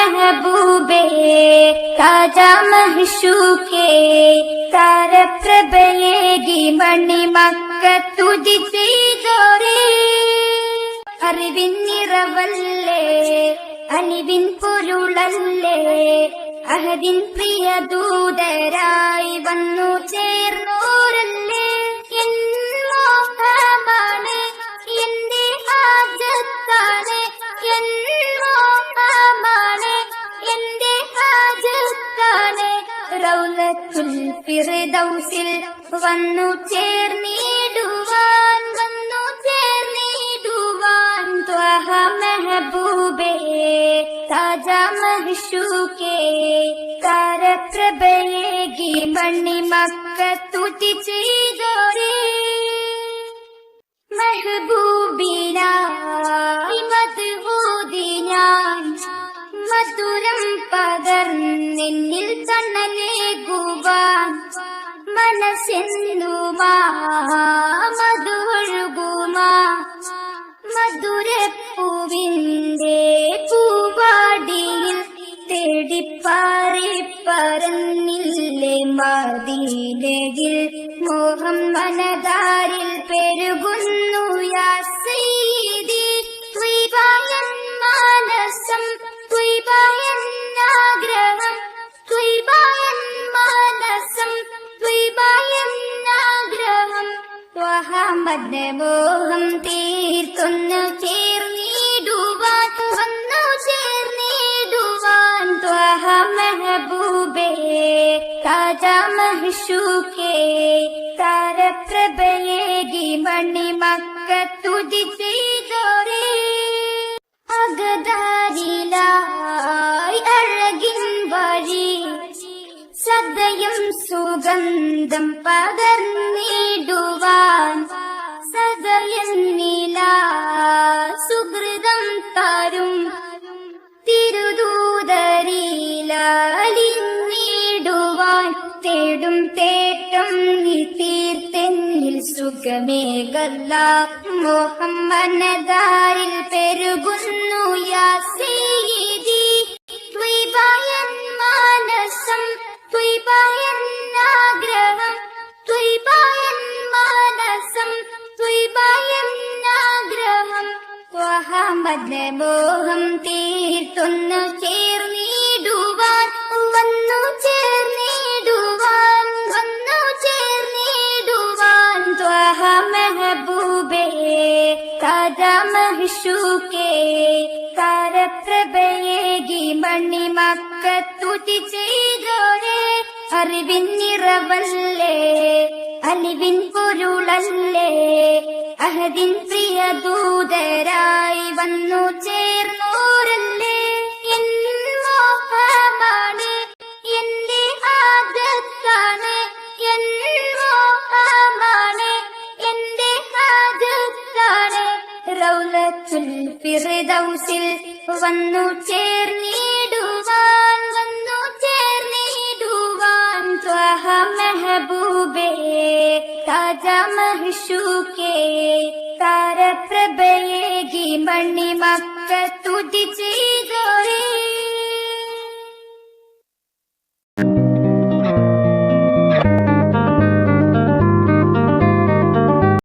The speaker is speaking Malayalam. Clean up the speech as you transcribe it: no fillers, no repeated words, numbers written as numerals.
മെഹബൂബേ താജ മഹ്ശൂഖേ താരപ്രഭയേകി മണിമക്കത്തുതി ചെയ്തോരേ അറിവിൻ നിറവല്ലേ അലിവിൻ പൊരുളല്ലേ അഹദിൻ പ്രിയ ദൂതരായി വന്നു ചേർന്നോരല്ലേ എൻ മോഹമാണ് എന്റെ ഹാജത്താണ് എൻ മോഹമാണ് എന്റെ ഹാജത്താണ് റൗലത്തുൽ ഫിർദൗസിൽ വന്നു ചേർന്നിടുവാൻ ത്വഹ മെഹബൂബേ താജ മഹ്ശൂഖേ താരപ്രഭയേകി മണിമക്കത്തുതി ചെയ്തോരേ മെഹബൂബിനായി മദ്ഹൂദിനാൻ മധുരം പകർന്നെന്നിൽ തണലേകുവാൻ മനസ്സെന്നുമാ മധുവഴുകുമാ മധുരപ്പൂവിന്റെ പൂവാടിയിൽ തേടിപ്പാറി പറന്നില്ലേ മദീനയിൽ മോഹം മനതാരിൽ പെരുകുന്നു യാ സയ്യിദി ത്വയ്ബായൻ മാനസം ത്വയ്ബായൻ ആഗ്രഹം ത്വയ്ബായൻ മാനസം ത്വയ്ബായൻ ആഗ്രഹം ത്വഹമദ് മോഹം തീർത്തൊന്നു ചേർന്നിടുവാൻ വന്നു ചേർന്നിടുവാൻ ത്വഹ മെഹബൂബേ താജ മഹ്ശൂഖേ താരപ്രഭയേകി മണിമക്കത്തുതി ചെയ്തോരേ അകതാരിലായി അഴകിൻ വഴി സദയം സുഗന്ധം പകർന്നിടുവാൻ സദയന്നില സുഹൃതം തരും തിരുദൂതരിലലിഞ്ഞിടുവാൻ തേടും തേട്ടം നീ തീർത്തെന്നിൽ സുഖമേകല്ല മോഹം മനതാരിൽ പെരുകുന്നു യാ സയ്യിദി ത്വയ്ബായൻ മാനസം ത്വയ്ബായൻ ആഗ്രഹം ത്വയ്ബായൻ മാനസം ത്വയ്ബായൻ ആഗ്രഹം ത്വഹമദ് മോഹം തീർത്തൊന്നു ചേർന്നിടുവാൻ വന്നു ചേർന്നിടുവാൻ ത്വഹ മെഹബൂബേ താജ മഹ്ശൂഖേ താരപ്രഭയേകി മണിമക്കത്തുതി ചെയ്തോരേ അറിവിൻ നിറവല്ലേ അലിവിൻ പൊരുളല്ലേ അഹദിൻ പ്രിയ ദൂതരായി വന്നു ചേർന്നോരല്ലേ എൻ മോഹമാണ് എന്റെ ഹാജത്താണ് എൻ മോഹമാണ് എന്റെ ഹാജത്താണ് റൗലത്തുൽ ഫിർദൗസിൽ വന്നു ചേർന്നിടുവാൻ ത്വഹ മെഹബൂബേ താജ മഹ്ശൂഖേ താരപ്രഭയേകി മണിമക്കത്തുതി ചെയ്തോരേ